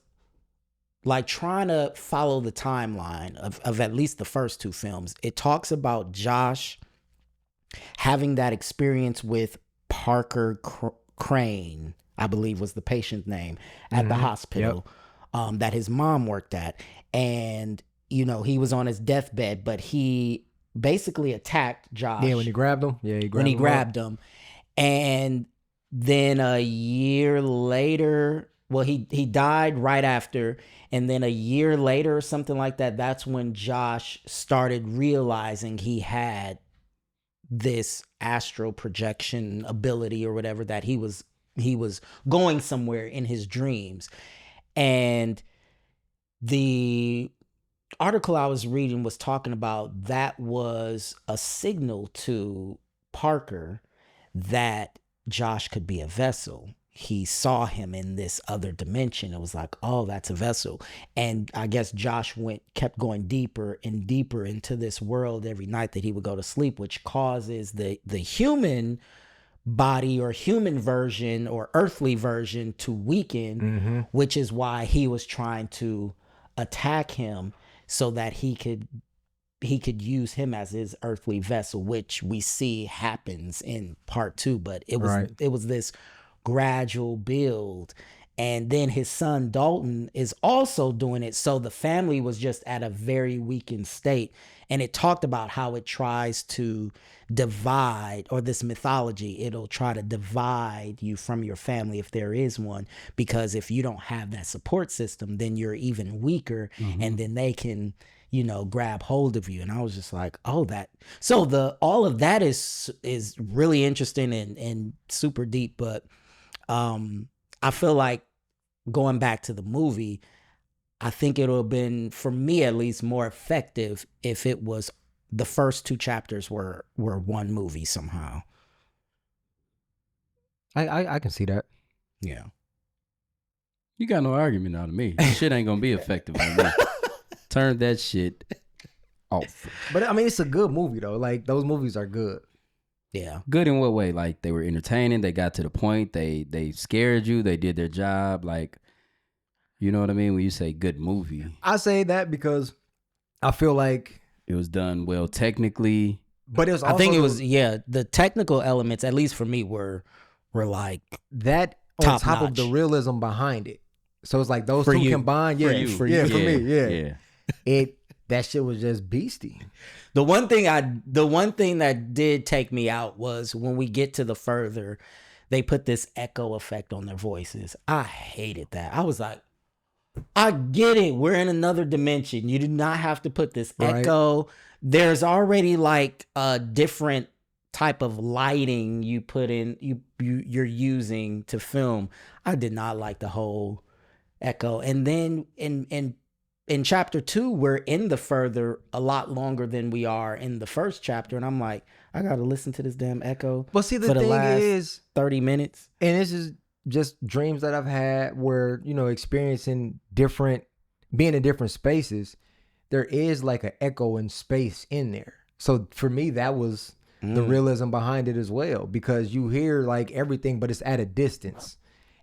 like trying to follow the timeline of at least the first two films, it talks about Josh having that experience with Parker Crane, I believe was the patient's name, at the hospital that his mom worked at. And, you know, he was on his deathbed, but he basically attacked Josh. Yeah, when he grabbed him. Yeah, he grabbed him. And then a year later, well, he died right after. And then a year later or something like that, that's when Josh started realizing he had this astral projection ability or whatever, that he was going somewhere in his dreams. And the article I was reading was talking about that was a signal to Parker that Josh could be a vessel. He saw him in this other dimension. It was like, oh, that's a vessel. And I guess Josh kept going deeper and deeper into this world every night that he would go to sleep, which causes the human body or human version or earthly version to weaken, which is why he was trying to attack him so that he could use him as his earthly vessel, which we see happens in part 2. But it was this gradual build. And then his son Dalton is also doing it. So the family was just at a very weakened state. And it talked about how it tries to divide, or this mythology, it'll try to divide you from your family if there is one. Because if you don't have that support system, then you're even weaker. And then they can, grab hold of you. And I was just like, oh, all of that is really interesting and super deep. But I feel like going back to the movie, I think it would have been, for me at least, more effective if it was the first 2 chapters were one movie somehow. I can see that. Yeah. You got no argument out of me. Shit ain't gonna be effective on me. Turn that shit off. But I mean, it's a good movie though. Like those movies are good. Yeah. Good in what way? Like they were entertaining. They got to the point. They scared you. They did their job. Like, you know what I mean? When you say good movie, I say that because I feel like it was done well technically. But it was also, I think it was, the technical elements, at least for me, were like that on top of the realism behind it. So it's like those two combined. Yeah, for me. Yeah. That shit was just beastie. The one thing that did take me out was when we get to the further, they put this echo effect on their voices. I hated that. I was like, I get it. We're in another dimension. You do not have to put this echo. There's already like a different type of lighting you put in, you're using to film. I did not like the whole echo. And then in chapter 2, we're in the further a lot longer than we are in the first chapter. And I'm like, I got to listen to this damn echo. But see, the for the thing last is 30 minutes. And this is just dreams that I've had where, experiencing being in different spaces, there is like an echo in space in there. So for me, that was the realism behind it as well, because you hear like everything, but it's at a distance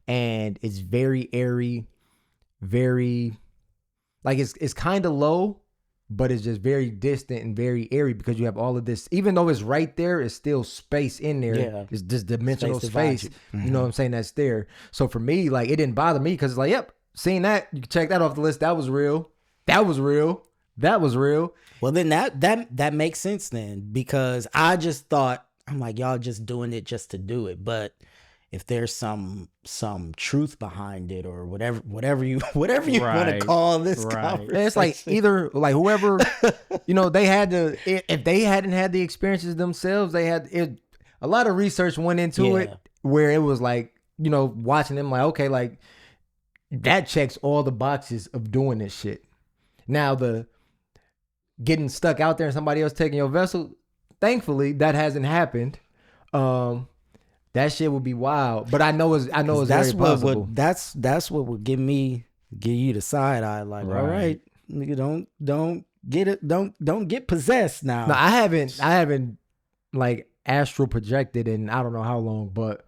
and it's very airy, very like it's kind of low, but it's just very distant and very airy because you have all of this, even though it's right there, it's still space in there. Yeah. It's just dimensional space. You know what I'm saying? That's there. So for me, like, it didn't bother me because it's like, yep, seen that. You can check that off the list. That was real. That was real. That was real. Well, then that makes sense then, because I just thought, I'm like, y'all just doing it just to do it. But if there's some truth behind it, or whatever you want to call this conversation. It's like either like whoever, they had to, if they hadn't had the experiences themselves, they had it. A lot of research went into it where it was like, watching them like, okay, like that checks all the boxes of doing this shit. Now the getting stuck out there and somebody else taking your vessel, thankfully that hasn't happened. That shit would be wild, but I know it's very possible. That's what would give you the side eye. Like, all right, nigga, don't get it, don't get possessed now. No, I haven't like astral projected in I don't know how long, but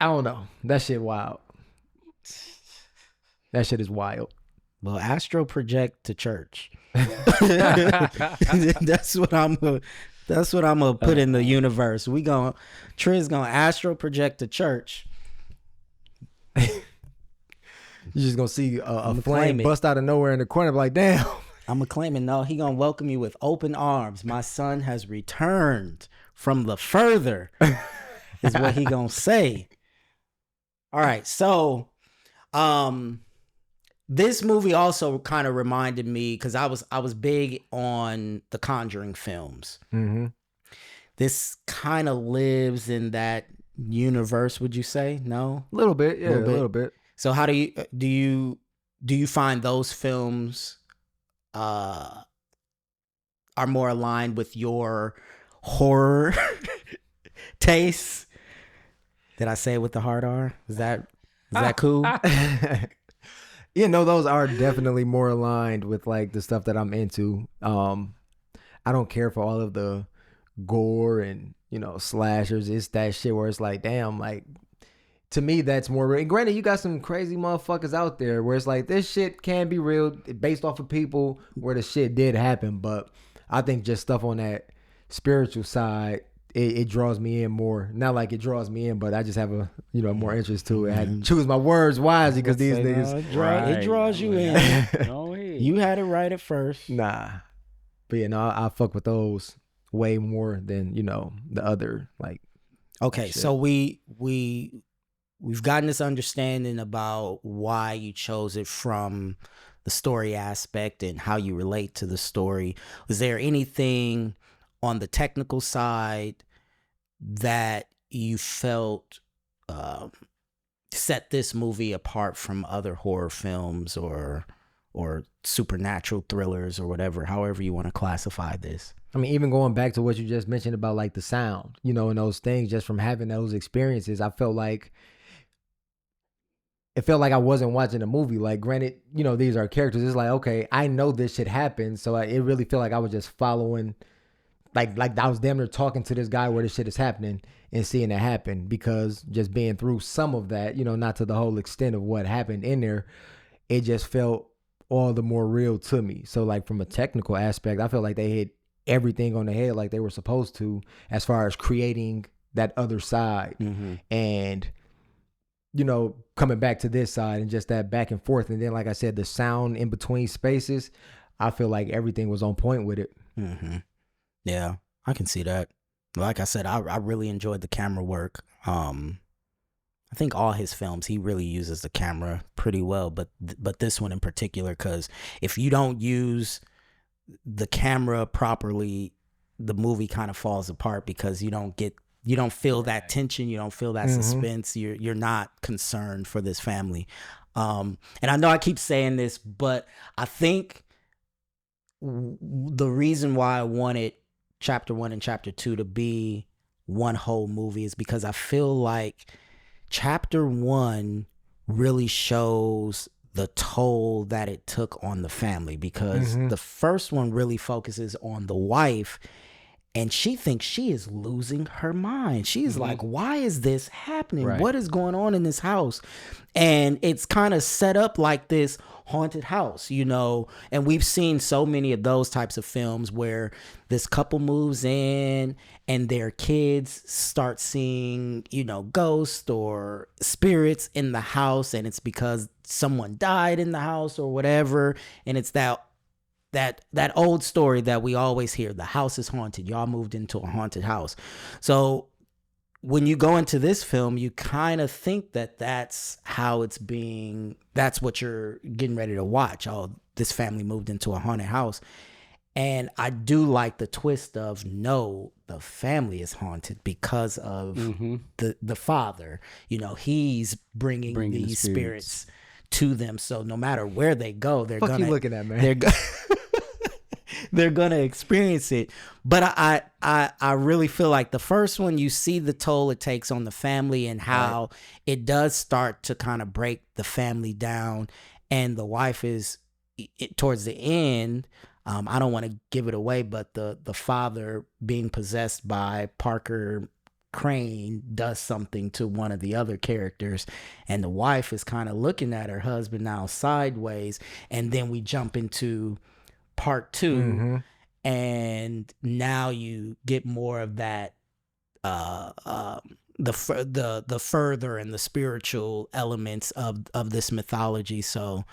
I don't know. That shit wild. That shit is wild. Well, astral project to church. That's what I'm gonna put in the universe. Triz gonna astral project to church. You're just gonna see a flame bust out of nowhere in the corner, like, damn. I'm gonna claim it. No, he gonna welcome you with open arms. My son has returned from the further, is what he gonna say. All right, so, this movie also kind of reminded me, because I was big on the Conjuring films. Mm-hmm. This kind of lives in that universe, would you say? No? A little bit, yeah, a little bit. So how do you find those films are more aligned with your horror tastes? Did I say it with the hard R? Is that cool? Those are definitely more aligned with like the stuff that I'm into. I don't care for all of the gore and slashers. It's that shit where it's like, damn, like to me that's more real. And granted, you got some crazy motherfuckers out there where it's like this shit can be real based off of people where the shit did happen, but I think just stuff on that spiritual side, it draws me in more. Not like it draws me in, but I just have a more interest to it. I had to choose my words wisely because these niggas it draws you in. You had it right at first. Nah, but I fuck with those way more than the other like. Okay, so we've gotten this understanding about why you chose it from the story aspect and how you relate to the story. Was there anything on the technical side that you felt set this movie apart from other horror films or supernatural thrillers or whatever, however you want to classify this? I mean, even going back to what you just mentioned about like the sound, you know, and those things, just from having those experiences, I felt like it felt like I wasn't watching a movie. Like, granted, you know, these are characters. It's like, okay, I know this shit happened. So it really felt like I was just following, like I was damn near talking to this guy where this shit is happening and seeing it happen, because just being through some of that, you know, not to the whole extent of what happened in there, it just felt all the more real to me. So like from a technical aspect, I feel like they hit everything on the head like they were supposed to, as far as creating that other side. And, you know, coming back to this side and just that back and forth. And then, like I said, the sound in between spaces, I feel like everything was on point with it. Yeah, I can see that. Like I said, I really enjoyed the camera work. I think all his films, he really uses the camera pretty well, but this one in particular, because if you don't use the camera properly, the movie kind of falls apart, because you don't feel that tension, you don't feel that suspense, you're not concerned for this family. And I know I keep saying this, but I think the reason why I wanted Chapter 1 and Chapter 2 to be one whole movie is because I feel like Chapter 1 really shows the toll that it took on the family, because the first one really focuses on the wife, and she thinks she is losing her mind. She's like, why is this happening? Right. What is going on in this house? And it's kind of set up like this haunted house, you know, and we've seen so many of those types of films where this couple moves in and their kids start seeing, you know, ghosts or spirits in the house, and it's because someone died in the house or whatever. And it's that old story that we always hear: the house is haunted. Y'all moved into a haunted house. So when you go into this film, you kind of think that that's what you're getting ready to watch. Oh, this family moved into a haunted house. And I do like the twist of, no, the family is haunted because of the father. You know, he's bringing these spirits to them. So no matter where they go, they're Fuck gonna, you looking at, man? they're gonna experience it. But I really feel like the first one, you see the toll it takes on the family and how it does start to kind of break the family down. And the wife is, towards the end, I don't want to give it away, but the father, being possessed by Parker Crane, does something to one of the other characters, and the wife is kind of looking at her husband now sideways. And then we jump into part 2, and now you get more of that the further and the spiritual elements of this mythology. So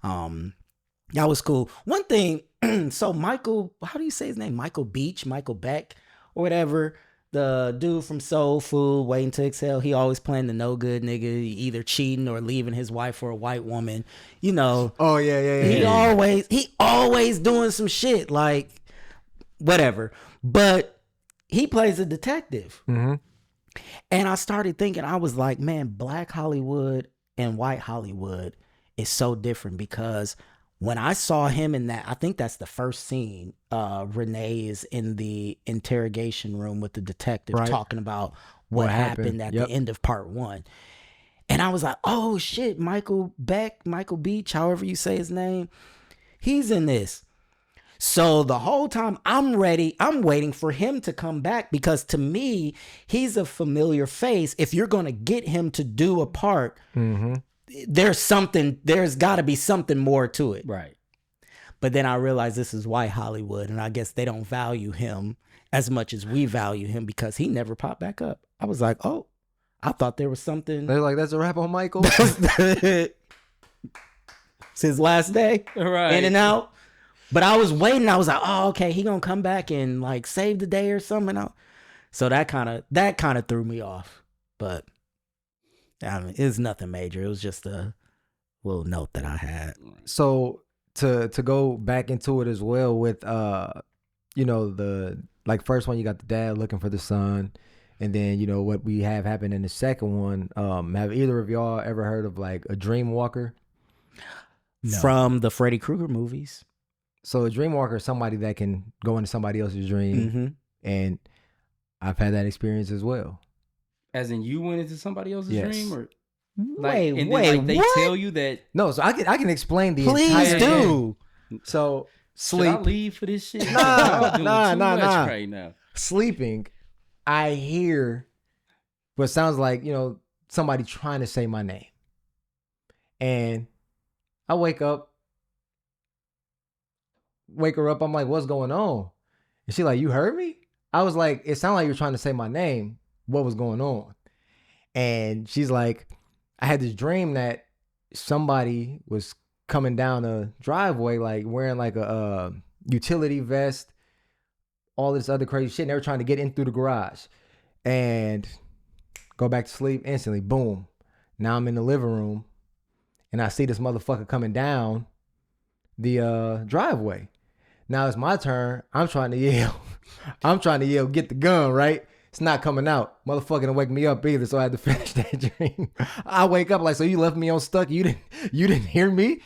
that was cool. One thing, so Michael, how do you say his name? Michael Beck, or whatever. The dude from Soul Food, Waiting to Exhale, he always playing the no good nigga, either cheating or leaving his wife for a white woman. You know. Oh yeah. He always doing some shit, like whatever. But he plays a detective. And I started thinking, I was like, man, Black Hollywood and white Hollywood is so different, because when I saw him in that, I think that's the first scene. Renee is in the interrogation room with the detective, talking about what happened at the end of part 1. And I was like, oh shit, Michael Beach, however you say his name, he's in this. So the whole time I'm waiting for him to come back, because to me, he's a familiar face. If you're going to get him to do a part, there's got to be something more to it. Right. But then I realized this is white Hollywood, and I guess they don't value him as much as we value him, because he never popped back up. I was like, oh, I thought there was something. They're like, that's a wrap on Michael. It's his last day. Right. In and out. But I was waiting. I was like, oh, okay, he gonna come back and like save the day or something. So that kind of threw me off. But I mean, it's nothing major. It was just a little note that I had. So to go back into it as well with you know, the like first one you got the dad looking for the son, and then you know what we have happen in the second one. Have either of y'all ever heard of like a dream walker? No. From the Freddy Krueger movies. So a dream walker is somebody that can go into somebody else's dream, and I've had that experience as well. As in, you went into somebody else's dream, or wait, they tell you that? No, so I can explain the Please entire do. Game. So sleep. Should I leave for this shit? Nah. Right now. Sleeping, I hear what sounds like, you know, somebody trying to say my name, and I wake her up. I'm like, what's going on? And she like, you heard me? I was like, it sounded like you're trying to say my name. What was going on? And she's like, I had this dream that somebody was coming down a driveway, like wearing like a utility vest, all this other crazy shit. And they were trying to get in through the garage, and go back to sleep instantly. Boom. Now I'm in the living room, and I see this motherfucker coming down the driveway. Now it's my turn. I'm trying to yell. Get the gun, right? It's not coming out. Motherfucker didn't wake me up either, so I had to finish that dream. I wake up like, so you left me on stuck? You didn't hear me?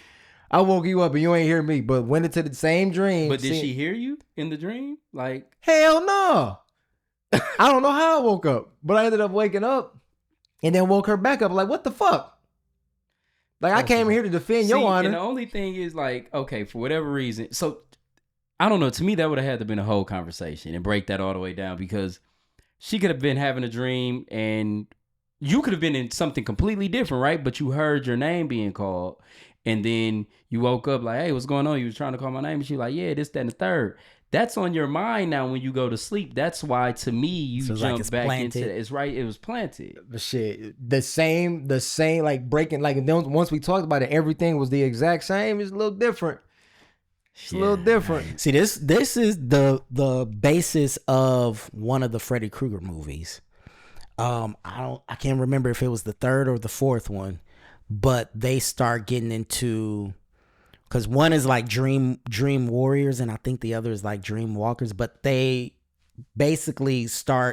I woke you up and you ain't hear me, but went into the same dream. But did she hear you in the dream? Like, hell no. I don't know how I woke up, but I ended up waking up and then woke her back up. Like, what the fuck? Like, I came here to defend your honor. And the only thing is, like, okay, for whatever reason. So, I don't know. To me, that would have had to been a whole conversation and break that all the way down, because she could have been having a dream and you could have been in something completely different, right? But you heard your name being called, and then you woke up like, hey, what's going on? You was trying to call my name. And she like, yeah, this, that, and the third. That's on your mind now when you go to sleep. That's why, to me, you jump back into it. It's right. It was planted. But shit, the same, like breaking, like once we talked about it, everything was the exact same. It's a little different. It's a little different. See, this is the basis of one of the Freddy Krueger movies. I can't remember if it was the third or the fourth one, but they start getting into, because one is like dream warriors, and I think the other is like dream walkers. But they basically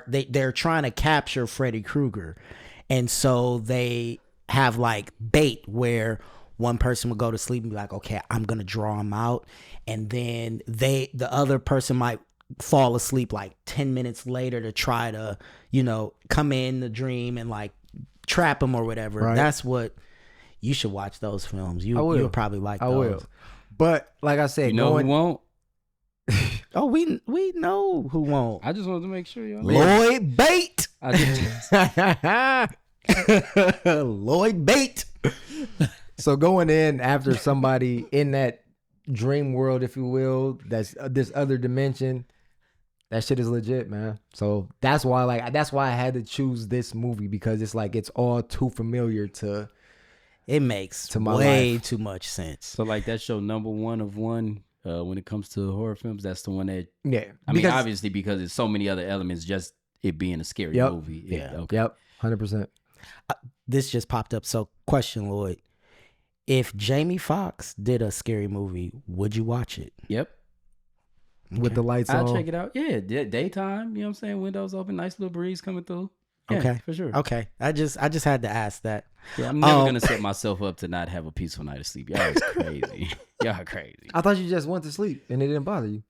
they're trying to capture Freddy Krueger, and so they have like bait where one person would go to sleep and be like, okay, I'm gonna draw him out, and then the other person might fall asleep like 10 minutes later to try to, you know, come in the dream and like trap him or whatever. Right. That's what you should watch, those films. You'll probably like those. I will. But like I said, you know who won't? Oh, we know who won't. I just wanted to make sure y'all Lloyd Bait. Lloyd Bait. So going in after somebody in that dream world, if you will, that's this other dimension, that shit is legit, man. So that's why I had to choose this movie, because it's like it's all too familiar to. It makes way too much sense. So like that's your number one of one when it comes to horror films. That's the one that I mean, obviously because there's so many other elements, just it being a scary movie. Yep, 100%. This just popped up. So question, Lloyd. If Jamie Foxx did a scary movie, would you watch it? Yep. With the lights on? I'll check it out. Yeah, daytime, you know what I'm saying? Windows open, nice little breeze coming through. Yeah, okay. For sure. Okay. I just had to ask that. Yeah, I'm never going to set myself up to not have a peaceful night of sleep. Y'all is crazy. Y'all crazy. I thought you just went to sleep and it didn't bother you.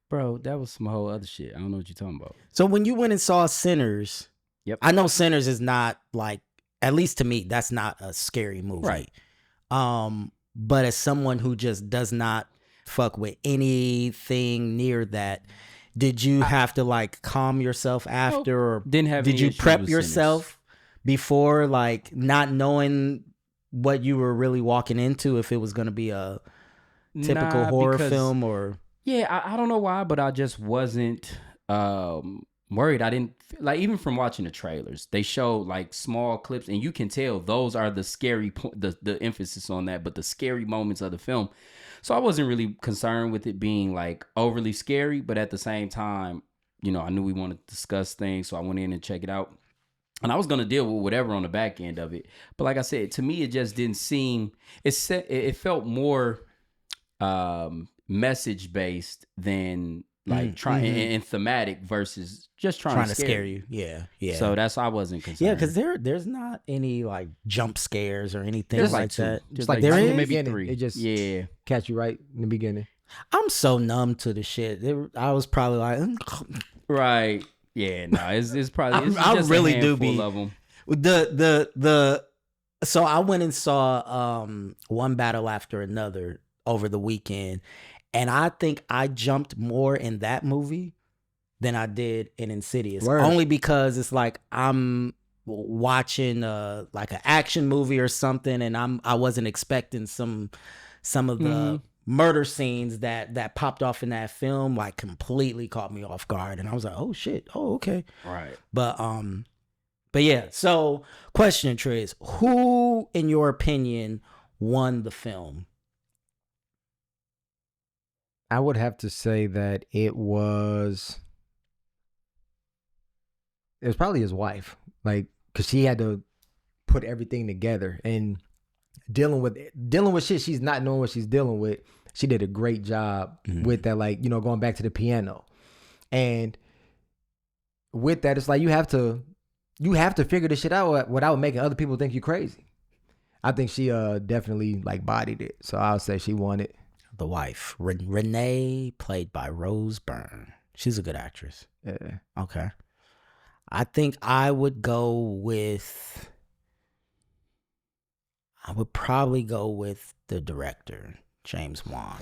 Bro, that was some whole other shit. I don't know what you're talking about. So when you went and saw Sinners, yep. I know Sinners is not like, at least to me, that's not a scary movie. Right. But as someone who just does not fuck with anything near that, did you have to like calm yourself after, or didn't have? Did you prep yourself before, like not knowing what you were really walking into, if it was going to be a typical horror film or? Yeah, I don't know why, but I just wasn't worried. I didn't like, even from watching the trailers, they show like small clips, and you can tell those are the scary the emphasis on that, but the scary moments of the film. So I wasn't really concerned with it being like overly scary, but at the same time, you know, I knew we wanted to discuss things, so I went in and check it out, and I was gonna deal with whatever on the back end of it. But like I said, to me, it just didn't seem it felt more message based than like trying and thematic versus just trying to scare you. Yeah. So that's I wasn't concerned. Yeah, because there's not any like jump scares or anything There's like two. that. Just like there right in is the maybe beginning, 3. it just yeah. catch you right in the beginning. I'm so numb to the shit. I was probably like, Right. Yeah. No. It's probably. It's I just really a do handful be of them. the. So I went and saw One Battle After Another over the weekend, and I think I jumped more in that movie than I did in Insidious. Word. Only because it's like I'm watching like an action movie or something, and I wasn't expecting some of the murder scenes that popped off in that film, like completely caught me off guard, and I was like, oh shit, oh okay. Right. But yeah, so question, Triz, who in your opinion won the film? I would have to say that it was probably his wife, like, because she had to put everything together and dealing with shit she's not knowing what she's dealing with. She did a great job with that, like, you know, going back to the piano. And with that, it's like you have to figure this shit out without making other people think you crazy. I think she definitely like bodied it. So I'll say she won it. The wife, Renee, played by Rose Byrne. She's a good actress. Yeah. Okay. I think I would probably go with the director, James Wan.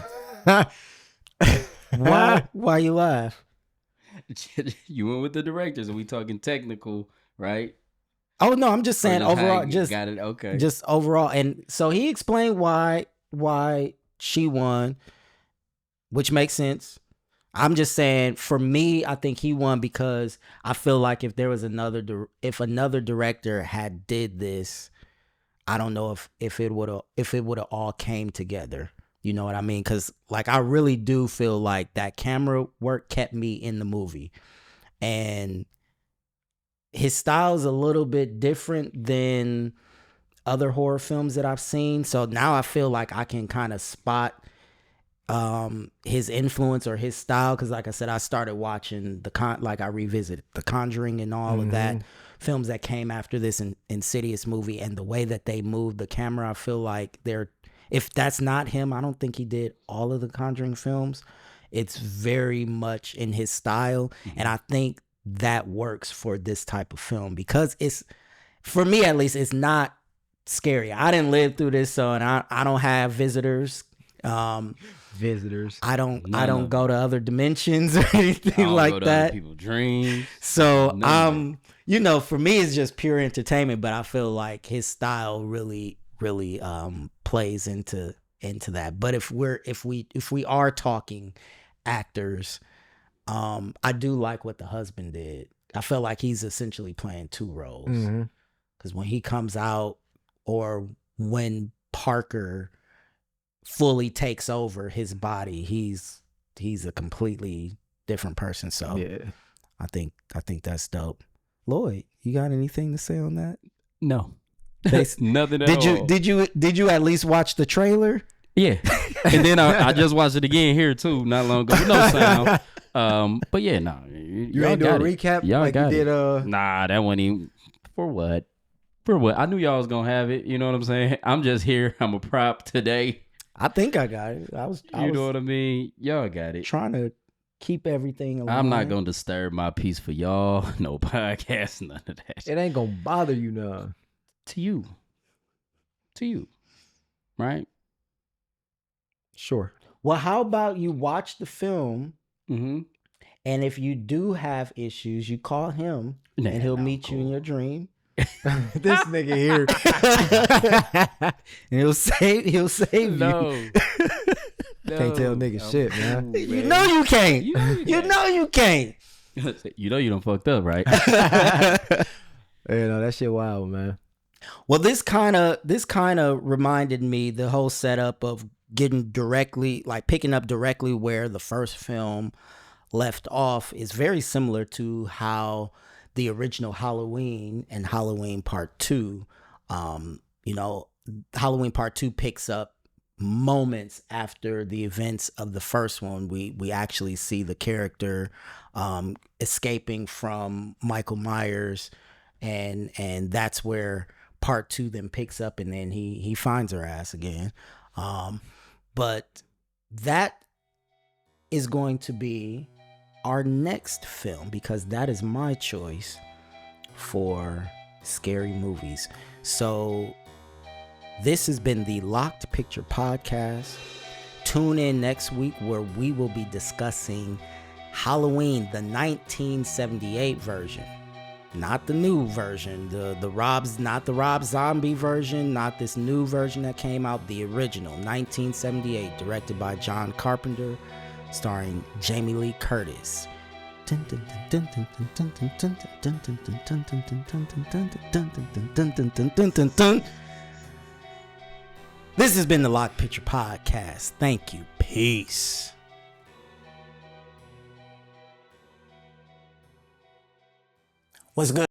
Why you laugh? You went with the directors, and we talking technical, right? Oh no, I'm just saying overall. Just got it. Okay. Just overall, and so he explained why she won, which makes sense. I'm just saying, for me, I think he won because I feel like if there was another director had did this, I don't know if it would have all came together. You know what I mean? Because like I really do feel like that camera work kept me in the movie, and his style is a little bit different than other horror films that I've seen. So now I feel like I can kind of spot his influence or his style, because like I said, I started watching I revisited The Conjuring and all of that, films that came after this Insidious movie, and the way that they moved the camera, I feel like if that's not him, I don't think he did all of the Conjuring films. It's very much in his style, and I think that works for this type of film because it's, for me at least, it's not scary. I didn't live through this, so and I don't have visitors. Visitors. I don't go to other dimensions or anything like that. People's dreams. So you know, for me it's just pure entertainment, but I feel like his style really plays into that. But if we are talking actors, I do like what the husband did. I feel like he's essentially playing two roles, because when he comes out, or when Parker fully takes over his body, he's a completely different person. So yeah, I think that's dope. Lloyd, you got anything to say on that? No. Nothing at all. Did you at least watch the trailer? Yeah. And then I just watched it again here too, not long ago. No sound. But yeah, no. You ain't do a recap y'all like got you did Nah, that wasn't even for what? For what? I knew y'all was gonna have it. You know what I'm saying? I'm just here. I'm a prop today. I think I got it. You know what I mean? Y'all got it. Trying to keep everything alive. I'm not gonna disturb my peace for y'all. No podcast, none of that. It ain't gonna bother you none. To you. Right? Sure. Well, how about you watch the film, Mm-hmm. and if you do have issues, you call him, and he'll meet you in your dream. This nigga here. And he'll save you. No. Can't tell niggas shit, man. You know you can't. You know you can't. You know you done fucked up, right? Yeah, no, that shit wild, man. Well, this kind of reminded me, the whole setup of getting directly, like picking up directly where the first film left off, is very similar to how the original Halloween and Halloween Part 2, you know, Halloween Part 2 picks up moments after the events of the first one, we actually see the character escaping from Michael Myers, and that's where part 2 then picks up, and then he finds her ass again. But that is going to be our next film, because that is my choice for scary movies. So this has been the Locked Picture Podcast. Tune in next week where we will be discussing Halloween, the 1978 version. Not the new version, not the Rob Zombie version, not this new version that came out, the original, 1978, directed by John Carpenter, starring Jamie Lee Curtis. This has been the Locked Picture Podcast. Thank you. Peace. What's good?